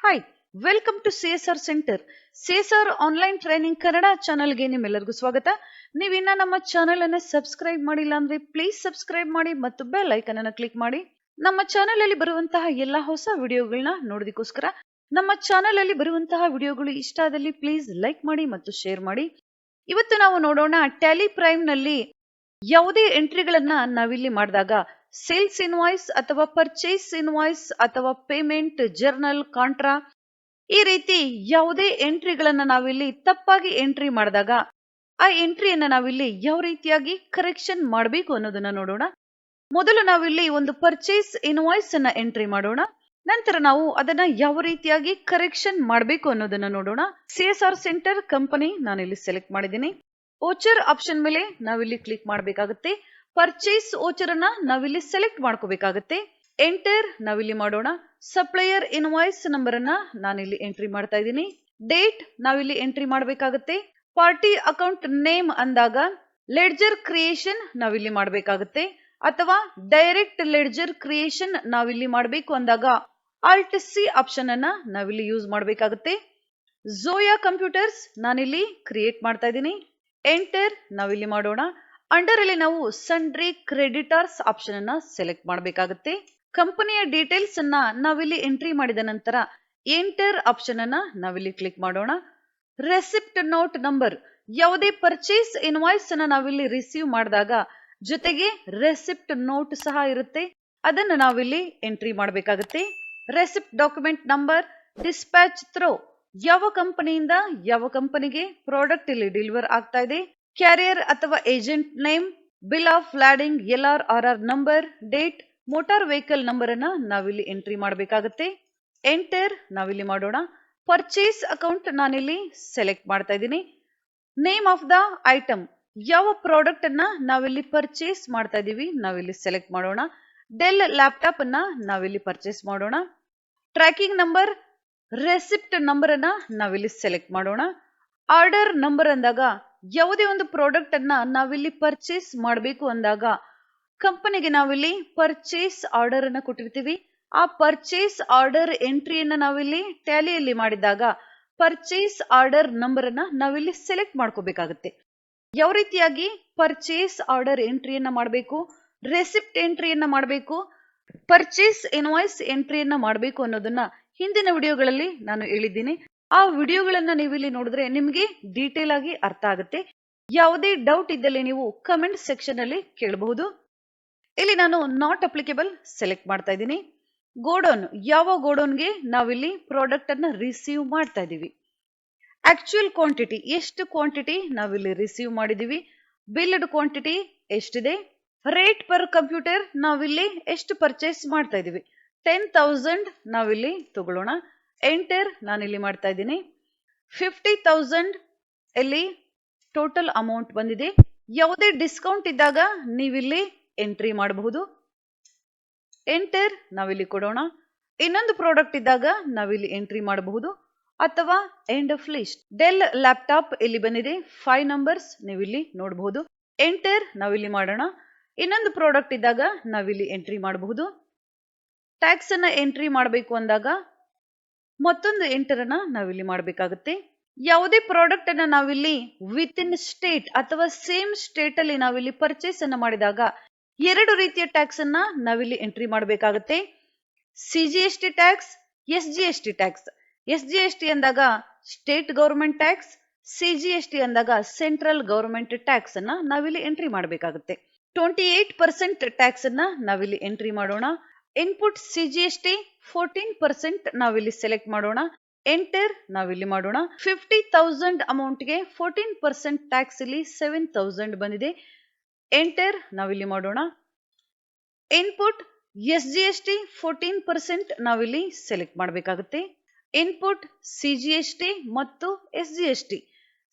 Hi, welcome to CSR centre. CSR online training Kannada ಚಾನಲ್ಗೆ ನಿಮ್ಮೆಲ್ಲರಿಗೂ ಸ್ವಾಗತ. ನೀವಿನ್ನ ನಮ್ಮ ಚಾನೆಲ್ ಅನ್ನು ಸಬ್ಸ್ಕ್ರೈಬ್ ಮಾಡಿಲ್ಲ ಅಂದ್ರೆ ಪ್ಲೀಸ್ ಸಬ್ಸ್ಕ್ರೈಬ್ ಮಾಡಿ ಮತ್ತು ಬೆಲ್ ಐಕನ್ ಅನ್ನು ಕ್ಲಿಕ್ ಮಾಡಿ. ನಮ್ಮ ಚಾನೆಲ್ ಅಲ್ಲಿ ಬರುವಂತಹ ಎಲ್ಲಾ ಹೊಸ ವಿಡಿಯೋಗಳನ್ನ ನೋಡೋದಕ್ಕೋಸ್ಕರ ನಮ್ಮ ಚಾನೆಲ್ ಅಲ್ಲಿ ಬರುವಂತಹ ವಿಡಿಯೋಗಳು ಇಷ್ಟ ಆದಲ್ಲಿ ಪ್ಲೀಸ್ ಲೈಕ್ ಮಾಡಿ ಮತ್ತು ಶೇರ್ ಮಾಡಿ. ಇವತ್ತು ನಾವು ನೋಡೋಣ ಟ್ಯಾಲಿ ಪ್ರೈಮ್ ನಲ್ಲಿ ಯಾವುದೇ ಎಂಟ್ರಿಗಳನ್ನ ನಾವಿಲ್ಲಿ ಮಾಡಿದಾಗ ಸೇಲ್ಸ್ ಇನ್ವಾಯ್ಸ್ ಅಥವಾ ಪರ್ಚೇಸ್ ಇನ್ವಾಯ್ಸ್ ಅಥವಾ ಪೇಮೆಂಟ್ ಜರ್ನಲ್ ಕಾಂಟ್ರಾ ಈ ರೀತಿ ಯಾವುದೇ ಎಂಟ್ರಿಗಳನ್ನ ನಾವಿಲ್ಲಿ ತಪ್ಪಾಗಿ ಎಂಟ್ರಿ ಮಾಡಿದಾಗ ಆ ಎಂಟ್ರಿಯನ್ನ ನಾವಿಲ್ಲಿ ಯಾವ ರೀತಿಯಾಗಿ ಕರೆಕ್ಷನ್ ಮಾಡಬೇಕು ಅನ್ನೋದನ್ನ ನೋಡೋಣ. ಮೊದಲು ನಾವಿಲ್ಲಿ ಒಂದು ಪರ್ಚೇಸ್ ಇನ್ವಾಯ್ಸ್ ಅನ್ನ ಎಂಟ್ರಿ ಮಾಡೋಣ. ನಂತರ ನಾವು ಅದನ್ನ ಯಾವ ರೀತಿಯಾಗಿ ಕರೆಕ್ಷನ್ ಮಾಡಬೇಕು ಅನ್ನೋದನ್ನ ನೋಡೋಣ. CSR ಸೆಂಟರ್ ಕಂಪನಿ ನಾನಿಲ್ಲಿ ಸೆಲೆಕ್ಟ್ ಮಾಡಿದ್ದೀನಿ. ಓಚರ್ ಆಪ್ಷನ್ ಮೇಲೆ ನಾವಿಲ್ಲಿ ಕ್ಲಿಕ್ ಮಾಡಬೇಕಾಗುತ್ತೆ. ಪರ್ಚೇಸ್ ಓಚರ್ ಅನ್ನ ನಾವಿಲ್ಲಿ ಸೆಲೆಕ್ಟ್ ಮಾಡ್ಕೋಬೇಕಾಗುತ್ತೆ. ಎಂಟರ್ ನಾವಿಲ್ಲಿ ಮಾಡೋಣ. ಸಪ್ಲೈಯರ್ ಇನ್ವಾಯ್ಸ್ ನಂಬರ್ ಅನ್ನ ನಾನಿಲ್ಲಿ ಎಂಟ್ರಿ ಮಾಡ್ತಾ ಇದ್ದೀನಿ. ಡೇಟ್ ನಾವಿಲ್ಲಿ ಎಂಟ್ರಿ ಮಾಡಬೇಕಾಗುತ್ತೆ. ಪಾರ್ಟಿ ಅಕೌಂಟ್ ನೇಮ್ ಅಂದಾಗ ಲೆಡ್ಜರ್ ಕ್ರಿಯೇಷನ್ ನಾವಿಲ್ಲಿ ಮಾಡಬೇಕಾಗುತ್ತೆ, ಅಥವಾ ಡೈರೆಕ್ಟ್ ಲೆಡ್ಜರ್ ಕ್ರಿಯೇಷನ್ ನಾವಿಲ್ಲಿ ಮಾಡಬೇಕು ಅಂದಾಗ ಆಲ್ಟ್ ಸಿ ಆಪ್ಷನ್ ಅನ್ನ ನಾವಿಲ್ಲಿ ಯೂಸ್ ಮಾಡಬೇಕಾಗುತ್ತೆ. ಝೋಯಾ ಕಂಪ್ಯೂಟರ್ಸ್ ನಾನಿಲ್ಲಿ ಕ್ರಿಯೇಟ್ ಮಾಡ್ತಾ ಇದ್ದೀನಿ. ಎಂಟರ್ ನಾವಿಲ್ಲಿ ಮಾಡೋಣ. ಅಂಡರ್ ಅಲ್ಲಿ ನಾವು ಸನ್ಡ್ರಿ ಕ್ರೆಡಿಟರ್ಸ್ ಆಪ್ಷನ್ ಅನ್ನ ಸೆಲೆಕ್ಟ್ ಮಾಡಬೇಕಾಗುತ್ತೆ. ಕಂಪನಿಯ ಡೀಟೇಲ್ಸ್ ಅನ್ನ ನಾವಿಲ್ಲಿ ಎಂಟ್ರಿ ಮಾಡಿದ ನಂತರ ಎಂಟರ್ ಆಪ್ಷನ್ ಅನ್ನ ನಾವಿಲ್ಲಿ ಕ್ಲಿಕ್ ಮಾಡೋಣ. ರೆಸಿಪ್ಟ್ ನೋಟ್ ನಂಬರ್, ಯಾವುದೇ ಪರ್ಚೇಸ್ ಇನ್ವಾಯ್ಸ್ ಅನ್ನ ನಾವಿಲ್ಲಿ ರಿಸೀವ್ ಮಾಡಿದಾಗ ಜೊತೆಗೆ ರೆಸಿಪ್ಟ್ ನೋಟ್ ಸಹ ಇರುತ್ತೆ, ಅದನ್ನ ನಾವಿಲ್ಲಿ ಎಂಟ್ರಿ ಮಾಡಬೇಕಾಗುತ್ತೆ. Receipt document number, dispatch through, ಯಾವ ಕಂಪನಿಯಿಂದ ಯಾವ ಕಂಪನಿಗೆ ಪ್ರಾಡಕ್ಟ್ ಇಲ್ಲಿ ಡೆಲಿವರ್ ಆಗ್ತಾ ಇದೆ, ಕ್ಯಾರಿಯರ್ ಅಥವಾ agent name, bill of landing, LR/RR number, date, motor vehicle number ಅನ್ನ ನಾವಿಲ್ಲಿ ಎಂಟ್ರಿ ಮಾಡಬೇಕಾಗುತ್ತೆ. ಎಂಟರ್ ನಾವಿಲ್ಲಿ ಮಾಡೋಣ. ಪರ್ಚೇಸ್ ಅಕೌಂಟ್ ನಾನಿಲ್ಲಿ ಸೆಲೆಕ್ಟ್ ಮಾಡ್ತಾ ಇದ್ದೀನಿ. ನೇಮ್ ಆಫ್ ದ ಐಟಮ್, ಯಾವ ಪ್ರಾಡಕ್ಟ್ ಅನ್ನ ನಾವಿಲ್ಲಿ ಪರ್ಚೇಸ್ ಮಾಡ್ತಾ ಇದೀವಿ ನಾವಿಲ್ಲಿ ಸೆಲೆಕ್ಟ್ ಮಾಡೋಣ. ಡೆಲ್ ಲ್ಯಾಪ್ಟಾಪ್ ಅನ್ನ ನಾವಿಲ್ಲಿ ಪರ್ಚೇಸ್ ಮಾಡೋಣ. ಟ್ರ್ಯಾಕಿಂಗ್ ನಂಬರ್, ರೆಸಿಪ್ಟ್ ನಂಬರ್ ಅನ್ನ ನಾವಿಲ್ಲಿ ಸೆಲೆಕ್ಟ್ ಮಾಡೋಣ. ಆರ್ಡರ್ ನಂಬರ್ ಅಂದಾಗ ಯಾವುದೇ ಒಂದು ಪ್ರಾಡಕ್ಟ್ ಅನ್ನ ನಾವಿಲ್ಲಿ ಪರ್ಚೇಸ್ ಮಾಡಬೇಕು ಅಂದಾಗ ಕಂಪನಿಗೆ ನಾವಿಲ್ಲಿ ಪರ್ಚೇಸ್ ಆರ್ಡರ್ ಅನ್ನ ಕೊಟ್ಟಿರ್ತೀವಿ. ಆ ಪರ್ಚೇಸ್ ಆರ್ಡರ್ ಎಂಟ್ರಿಯನ್ನ ನಾವಿಲ್ಲಿ ಟ್ಯಾಲಿಯಲ್ಲಿ ಮಾಡಿದಾಗ ಪರ್ಚೇಸ್ ಆರ್ಡರ್ ನಂಬರ್ ಅನ್ನ ನಾವಿಲ್ಲಿ ಸೆಲೆಕ್ಟ್ ಮಾಡ್ಕೋಬೇಕಾಗುತ್ತೆ. ಯಾವ ರೀತಿಯಾಗಿ ಪರ್ಚೇಸ್ ಆರ್ಡರ್ ಎಂಟ್ರಿಯನ್ನ ಮಾಡಬೇಕು, ರೆಸಿಪ್ಟ್ ಎಂಟ್ರಿಯನ್ನ ಮಾಡಬೇಕು, ಪರ್ಚೇಸ್ ಇನ್ವಾಯ್ಸ್ ಎಂಟ್ರಿಯನ್ನ ಮಾಡಬೇಕು ಅನ್ನೋದನ್ನ ಹಿಂದಿನ ವಿಡಿಯೋಗಳಲ್ಲಿ ನಾನು ಹೇಳಿದ್ದೀನಿ. ಆ ವಿಡಿಯೋಗಳನ್ನ ನೀವಿಲ್ಲಿ ನೋಡಿದ್ರೆ ನಿಮಗೆ ಡೀಟೇಲ್ ಆಗಿ ಅರ್ಥ ಆಗುತ್ತೆ. ಯಾವುದೇ ಡೌಟ್ ಇದ್ದಲ್ಲಿ ನೀವು ಕಮೆಂಟ್ ಸೆಕ್ಷನ್ ಅಲ್ಲಿ ಕೇಳಬಹುದು. ಇಲ್ಲಿ ನಾನು ನಾಟ್ ಅಪ್ಲಿಕೇಬಲ್ ಸೆಲೆಕ್ಟ್ ಮಾಡ್ತಾ ಇದ್ದೀನಿ. ಗೋಡೌನ್, ಯಾವ ಗೋಡೌನ್ಗೆ ನಾವಿಲ್ಲಿ ಪ್ರಾಡಕ್ಟ್ ಅನ್ನ ರಿಸೀವ್ ಮಾಡ್ತಾ ಇದೀವಿ. ಆಕ್ಚುಯಲ್ ಕ್ವಾಂಟಿಟಿ, ಎಷ್ಟು ಕ್ವಾಂಟಿಟಿ ನಾವಿಲ್ಲಿ ರಿಸೀವ್ ಮಾಡಿದೀವಿ. ಬಿಲ್ಡ್ ಕ್ವಾಂಟಿಟಿ ಎಷ್ಟಿದೆ. ರೇಟ್ ಪರ್ ಕಂಪ್ಯೂಟರ್, ನಾವಿಲ್ಲಿ ಎಷ್ಟು ಪರ್ಚೇಸ್ ಮಾಡ್ತಾ ಇದೀವಿ. 10,000 ನಾವಿಲ್ಲಿ ತಗೊಳ್ಳೋಣ. ಎಂಟರ್ ನಾನಿಲ್ಲಿ ಮಾಡ್ತಾ ಇದ್ದೀನಿ. 50,000 ಇಲ್ಲಿ ಟೋಟಲ್ ಅಮೌಂಟ್ ಬಂದಿದೆ. ಯಾವುದೇ ಡಿಸ್ಕೌಂಟ್ ಇದ್ದಾಗ ನೀವಿಲ್ಲಿ ಎಂಟ್ರಿ ಮಾಡಬಹುದು. ಎಂಟರ್ ನಾವಿಲ್ಲಿ ಕೊಡೋಣ. ಇನ್ನೊಂದು ಪ್ರಾಡಕ್ಟ್ ಇದ್ದಾಗ ನಾವಿಲ್ಲಿ ಎಂಟ್ರಿ ಮಾಡಬಹುದು, ಅಥವಾ end of list. Del laptop ಇಲ್ಲಿ ಬಂದಿದೆ, 5 ನಂಬರ್ಸ್ ನೀವಿಲ್ಲಿ ನೋಡಬಹುದು. ಎಂಟರ್ ನಾವಿಲ್ಲಿ ಮಾಡೋಣ. ಇನ್ನೊಂದು ಪ್ರಾಡಕ್ಟ್ ಇದ್ದಾಗ ನಾವಿಲ್ಲಿ ಎಂಟ್ರಿ ಮಾಡಬಹುದು. ಟ್ಯಾಕ್ಸ್ ಅನ್ನ ಎಂಟ್ರಿ ಮಾಡಬೇಕು ಅಂದಾಗ ಮತ್ತೊಂದು ಎಂಟರ್ ಅನ್ನ ನಾವಿಲ್ಲಿ ಮಾಡಬೇಕಾಗುತ್ತೆ. ಯಾವುದೇ ಪ್ರಾಡಕ್ಟ್ ಅನ್ನ ನಾವಿಲ್ಲಿ ವಿತ್ ಇನ್ ಸ್ಟೇಟ್ ಅಥವಾ ಸೇಮ್ ಸ್ಟೇಟ್ ಅಲ್ಲಿ ನಾವಿಲ್ಲಿ ಪರ್ಚೇಸ್ ಅನ್ನ ಮಾಡಿದಾಗ ಎರಡು ರೀತಿಯ ಟ್ಯಾಕ್ಸ್ ಅನ್ನ ನಾವಿಲ್ಲಿ ಎಂಟ್ರಿ ಮಾಡಬೇಕಾಗುತ್ತೆ. CGST tax, SGST tax. SGST ಅಂದಾಗ ಸ್ಟೇಟ್ ಗವರ್ಮೆಂಟ್ ಟ್ಯಾಕ್ಸ್, CGST ಅಂದಾಗ ಸೆಂಟ್ರಲ್ ಗವರ್ಮೆಂಟ್ ಟ್ಯಾಕ್ಸ್ ಅನ್ನ ನಾವಿಲ್ಲಿ ಎಂಟ್ರಿ ಮಾಡಬೇಕಾಗುತ್ತೆ. 28% ಟ್ಯಾಕ್ಸ್ ಅನ್ನ ನಾವಿಲ್ಲಿ ಎಂಟ್ರಿ ಮಾಡೋಣ. ಇನ್ಪುಟ್ CGST 14% ನಾವಿಲ್ಲಿ ಸೆಲೆಕ್ಟ್ ಮಾಡೋಣ. ಎಂಟರ್ ನಾವಿಲ್ಲಿ ಮಾಡೋಣ. 50,000 ಅಮೌಂಟ್ಗೆ 14% ಟ್ಯಾಕ್ಸ್ ಇಲ್ಲಿ 7,000 ಬಂದಿದೆ. ಎಂಟರ್ ನಾವಿಲ್ಲಿ ಮಾಡೋಣ. ಇನ್ಪುಟ್ SGST 14% ನಾವಿಲ್ಲಿ ಸೆಲೆಕ್ಟ್ ಮಾಡಬೇಕಾಗುತ್ತೆ. ಇನ್ಪುಟ್ CGST ಮತ್ತು SGST,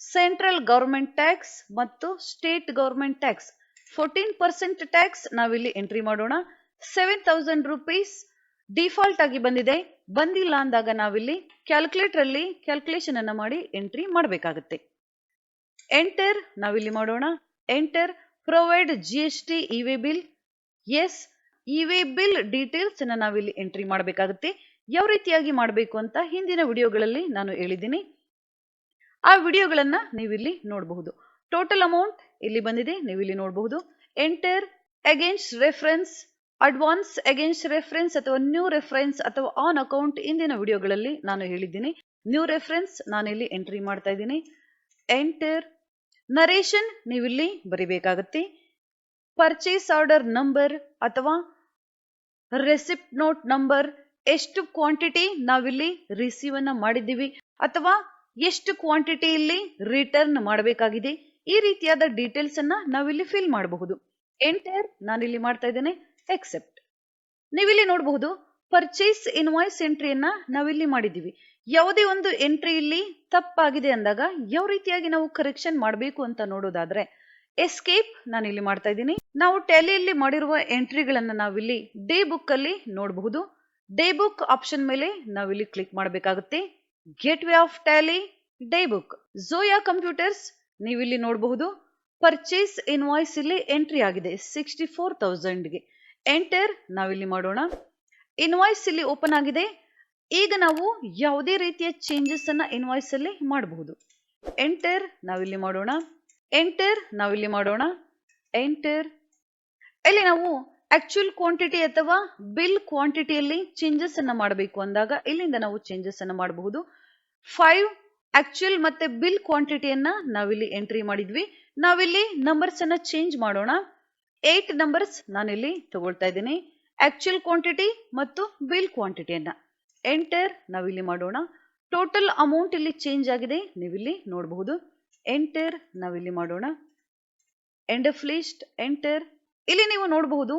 ಸೆಂಟ್ರಲ್ ಗವರ್ಮೆಂಟ್ ಟ್ಯಾಕ್ಸ್ ಮತ್ತು ಸ್ಟೇಟ್ ಗವರ್ಮೆಂಟ್ ಟ್ಯಾಕ್ಸ್. 14% ಟ್ಯಾಕ್ಸ್ ನಾವಿಲ್ಲಿ ಎಂಟ್ರಿ ಮಾಡೋಣ. 7,000 ರೂಪೀಸ್ ಡಿಫಾಲ್ಟ್ ಆಗಿ ಬಂದಿದೆ. ಬಂದಿಲ್ಲ ಅಂದಾಗ ನಾವಿಲ್ಲಿ ಕ್ಯಾಲ್ಕುಲೇಟರ್ ಅಲ್ಲಿ ಕ್ಯಾಲ್ಕುಲೇಷನ್ ಅನ್ನ ಮಾಡಿ ಎಂಟ್ರಿ ಮಾಡಬೇಕಾಗುತ್ತೆ. ಎಂಟರ್ ನಾವಿಲ್ಲಿ ಮಾಡೋಣ. Enter provide GST e way bill. Yes, e way bill details ಅನ್ನ ನಾವಿಲ್ಲಿ ಎಂಟ್ರಿ ಮಾಡಬೇಕಾಗುತ್ತೆ. ಯಾವ ರೀತಿಯಾಗಿ ಮಾಡಬೇಕು ಅಂತ ಹಿಂದಿನ ವಿಡಿಯೋಗಳಲ್ಲಿ ನಾನು ಹೇಳಿದ್ದೀನಿ. ಆ ವಿಡಿಯೋಗಳನ್ನ ನೀವಿಲ್ಲಿ ನೋಡಬಹುದು. ಟೋಟಲ್ ಅಮೌಂಟ್ ಇಲ್ಲಿ ಬಂದಿದೆ, ನೀವಿಲ್ಲಿ ನೋಡಬಹುದು. Enter against reference, advance against reference ಅಥವಾ ನ್ಯೂ ರೆಫರೆನ್ಸ್ ಅಥವಾ ಆನ್ ಅಕೌಂಟ್ ಹಿಂದಿನ ವಿಡಿಯೋಗಳಲ್ಲಿ ನಾನು ಹೇಳಿದ್ದೀನಿ. ನ್ಯೂ ರೆಫರೆನ್ಸ್ ನಾನಿಲ್ಲಿ ಎಂಟ್ರಿ ಮಾಡ್ತಾ ಇದ್ದೀನಿ. ಎಂಟರ್ ನರೇಷನ್ ನೀವಿಲ್ಲಿ ಬರಿಬೇಕಾಗತ್ತೆ. ಪರ್ಚೇಸ್ ಆರ್ಡರ್ ನಂಬರ್ ಅಥವಾ ರೆಸಿಪ್ಟ್ ನೋಟ್ ನಂಬರ್, ಎಷ್ಟು ಕ್ವಾಂಟಿಟಿ ನಾವಿಲ್ಲಿ ರಿಸೀವ್ ಅನ್ನ ಮಾಡಿದ್ದೀವಿ ಅಥವಾ ಎಷ್ಟು ಕ್ವಾಂಟಿಟಿ ಇಲ್ಲಿ ರಿಟರ್ನ್ ಮಾಡಬೇಕಾಗಿದೆ, ಈ ರೀತಿಯಾದ ಡೀಟೇಲ್ಸ್ ಅನ್ನ ನಾವಿಲ್ಲಿ ಫಿಲ್ ಮಾಡಬಹುದು. ಎಂಟರ್ ನಾನಿಲ್ಲಿ ಮಾಡ್ತಾ ಇದ್ದೇನೆ. ಎಕ್ಸೆಪ್ಟ್. ನೀವಿಲ್ಲಿ ನೋಡಬಹುದು ಪರ್ಚೇಸ್ ಇನ್ವಾಯ್ಸ್ ಎಂಟ್ರಿಯನ್ನ ನಾವಿಲ್ಲಿ ಮಾಡಿದ್ದೀವಿ. ಯಾವುದೇ ಒಂದು ಎಂಟ್ರಿ ಇಲ್ಲಿ ತಪ್ಪಾಗಿದೆ ಅಂದಾಗ ಯಾವ ರೀತಿಯಾಗಿ ನಾವು ಕರೆಕ್ಷನ್ ಮಾಡಬೇಕು ಅಂತ ನೋಡೋದಾದ್ರೆ ಎಸ್ಕೇಪ್ ನಾನಿಲ್ಲಿ ಮಾಡ್ತಾ ಇದ್ದೀನಿ. ನಾವು ಟ್ಯಾಲಿಯಲ್ಲಿ ಮಾಡಿರುವ ಎಂಟ್ರಿಗಳನ್ನ ನಾವಿಲ್ಲಿ ಡೇ ಬುಕ್ ಅಲ್ಲಿ ನೋಡಬಹುದು. ಡೇ ಬುಕ್ ಆಪ್ಷನ್ ಮೇಲೆ ನಾವಿಲ್ಲಿ ಕ್ಲಿಕ್ ಮಾಡಬೇಕಾಗುತ್ತೆ. Get way of Tally day book. Zoya computers ನೀವಿಲ್ಲಿ ನೋಡಬಹುದು. ಪರ್ಚೇಸ್ ಇನ್ವಾಯ್ಸ್ ಇಲ್ಲಿ ಎಂಟ್ರಿ ಆಗಿದೆ 64,000ಗೆ. ಎಂಟರ್ ನಾವಿಲ್ಲಿ ಮಾಡೋಣ. ಇನ್ವಾಯ್ಸ್ ಇಲ್ಲಿ ಓಪನ್ ಆಗಿದೆ. ಈಗ ನಾವು ಯಾವುದೇ ರೀತಿಯ ಚೇಂಜಸ್ ಅನ್ನ ಇನ್ವಾಯ್ಸ್ ಅಲ್ಲಿ ಮಾಡಬಹುದು. ಎಂಟರ್ ನಾವಿಲ್ಲಿ ಮಾಡೋಣ. ಎಂಟರ್ ನಾವಿಲ್ಲಿ ಮಾಡೋಣ. ಎಂಟರ್. ಇಲ್ಲಿ ನಾವು ಆಕ್ಚುಯಲ್ ಕ್ವಾಂಟಿಟಿ ಅಥವಾ ಬಿಲ್ ಕ್ವಾಂಟಿಟಿಯಲ್ಲಿ ಚೇಂಜಸ್ ಅನ್ನ ಮಾಡಬೇಕು ಅಂದಾಗ ಇಲ್ಲಿಂದ ನಾವು ಚೇಂಜಸ್ ಅನ್ನ ಮಾಡಬಹುದು. 5 ಆಕ್ಚುಯಲ್ ಮತ್ತೆ ಬಿಲ್ ಕ್ವಾಂಟಿಟಿಯನ್ನ ನಾವಿಲ್ಲಿ ಎಂಟ್ರಿ ಮಾಡಿದ್ವಿ. ನಾವಿಲ್ಲಿ ನಂಬರ್ಸ್ ಅನ್ನ ಚೇಂಜ್ ಮಾಡೋಣ. 8 ನಂಬರ್ಸ್ ನಾನಿಲ್ಲಿ ತಗೊಳ್ತಾ ಇದ್ದೀನಿ. ಆಕ್ಚುಯಲ್ ಕ್ವಾಂಟಿಟಿ ಮತ್ತು ಬಿಲ್ ಕ್ವಾಂಟಿಟಿಯನ್ನ. ಎಂಟರ್ ನಾವಿಲ್ಲಿ ಮಾಡೋಣ. ಟೋಟಲ್ ಅಮೌಂಟ್ ಇಲ್ಲಿ ಚೇಂಜ್ ಆಗಿದೆ, ನೀವಿಲ್ಲಿ ನೋಡಬಹುದು. ಎಂಟರ್ ನಾವಿಲ್ಲಿ ಮಾಡೋಣ. End of list. ಎಂಟರ್. ಇಲ್ಲಿ ನೀವು ನೋಡಬಹುದು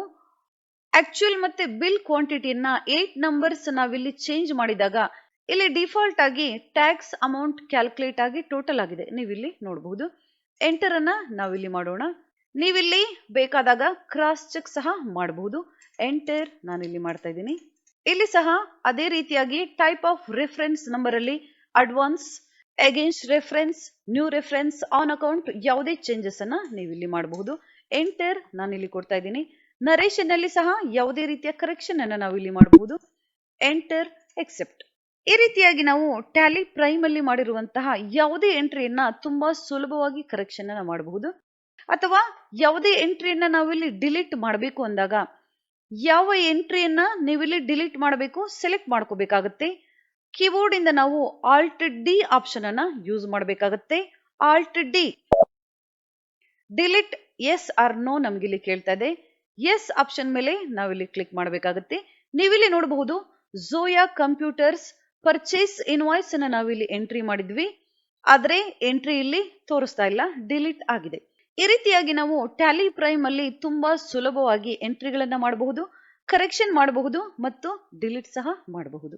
ಆಕ್ಚುಯಲ್ ಮತ್ತೆ ಬಿಲ್ ಕ್ವಾಂಟಿಟಿಯನ್ನ 8 ನಂಬರ್ಸ್ ನಾವಿಲ್ಲಿ ಚೇಂಜ್ ಮಾಡಿದಾಗ ಇಲ್ಲಿ ಡಿಫಾಲ್ಟ್ ಆಗಿ ಟ್ಯಾಕ್ಸ್ ಅಮೌಂಟ್ ಕ್ಯಾಲ್ಕುಲೇಟ್ ಆಗಿ ಟೋಟಲ್ ಆಗಿದೆ, ನೀವಿಲ್ಲಿ ನೋಡಬಹುದು. ಎಂಟರ್ ಅನ್ನ ನಾವಿಲ್ಲಿ ಮಾಡೋಣ. ನೀವಿಲ್ಲಿ ಬೇಕಾದಾಗ ಕ್ರಾಸ್ ಚೆಕ್ ಸಹ ಮಾಡಬಹುದು. ಎಂಟರ್ ನಾನಿಲ್ಲಿ ಮಾಡ್ತಾ ಇದ್ದೀನಿ. ಇಲ್ಲಿ ಸಹ ಅದೇ ರೀತಿಯಾಗಿ ಟೈಪ್ ಆಫ್ ರೆಫರೆನ್ಸ್ ನಂಬರ್ ಅಲ್ಲಿ advance, against reference, new reference, on account ಯಾವುದೇ ಚೇಂಜಸ್ ಅನ್ನ ನೀವಿಲ್ಲಿ ಮಾಡಬಹುದು. ಎಂಟರ್ ನಾನಿಲ್ಲಿ ಕೊಡ್ತಾ ಇದ್ದೀನಿ. ನರೇಷನ್ ಅಲ್ಲಿ ಸಹ ಯಾವುದೇ ರೀತಿಯ ಕರೆಕ್ಷನ್ ಅನ್ನ ನಾವಿಲ್ಲಿ ಮಾಡಬಹುದು. ಎಂಟರ್. ಎಕ್ಸೆಪ್ಟ್. ಈ ರೀತಿಯಾಗಿ ನಾವು ಟ್ಯಾಲಿ ಪ್ರೈಮ್ ಅಲ್ಲಿ ಮಾಡಿರುವಂತಹ ಯಾವುದೇ ಎಂಟ್ರಿಯನ್ನ ತುಂಬಾ ಸುಲಭವಾಗಿ ಕರೆಕ್ಷನ್ ಅನ್ನ ಮಾಡಬಹುದು. ಅಥವಾ ಯಾವುದೇ ಎಂಟ್ರಿಯನ್ನ ನಾವಿಲ್ಲಿ ಡಿಲೀಟ್ ಮಾಡಬೇಕು ಅಂದಾಗ ಯಾವ ಎಂಟ್ರಿಯನ್ನ ನೀವಿಲ್ಲಿ ಡಿಲೀಟ್ ಮಾಡಬೇಕು ಸೆಲೆಕ್ಟ್ ಮಾಡ್ಕೋಬೇಕಾಗತ್ತೆ. ಕೀಬೋರ್ಡ್ ಇಂದ ನಾವು ಆಲ್ಟ್ ಡಿ ಆಪ್ಷನ್ ಅನ್ನ ಯೂಸ್ ಮಾಡಬೇಕಾಗತ್ತೆ. Alt D. Delete yes or no ನಮ್ಗಿಲ್ಲಿ ಕೇಳ್ತಾ ಇದೆ. ಎಸ್ ಆಪ್ಷನ್ ಮೇಲೆ ನಾವಿಲ್ಲಿ ಕ್ಲಿಕ್ ಮಾಡಬೇಕಾಗತ್ತೆ. ನೀವಿಲ್ಲಿ ನೋಡಬಹುದು ಝೋಯಾ ಕಂಪ್ಯೂಟರ್ಸ್ ಪರ್ಚೇಸ್ ಇನ್ವಾಯ್ಸ್ ಅನ್ನ ನಾವಿಲ್ಲಿ ಎಂಟ್ರಿ ಮಾಡಿದ್ವಿ, ಆದ್ರೆ ಎಂಟ್ರಿ ಇಲ್ಲಿ ತೋರಿಸ್ತಾ ಇಲ್ಲ, ಡಿಲೀಟ್ ಆಗಿದೆ. ಈ ರೀತಿಯಾಗಿ ನಾವು ಟ್ಯಾಲಿ ಪ್ರೈಮ್ ಅಲ್ಲಿ ತುಂಬಾ ಸುಲಭವಾಗಿ ಎಂಟ್ರಿಗಳನ್ನ ಮಾಡಬಹುದು, ಕರೆಕ್ಷನ್ ಮಾಡಬಹುದು ಮತ್ತು ಡಿಲೀಟ್ ಸಹ ಮಾಡಬಹುದು.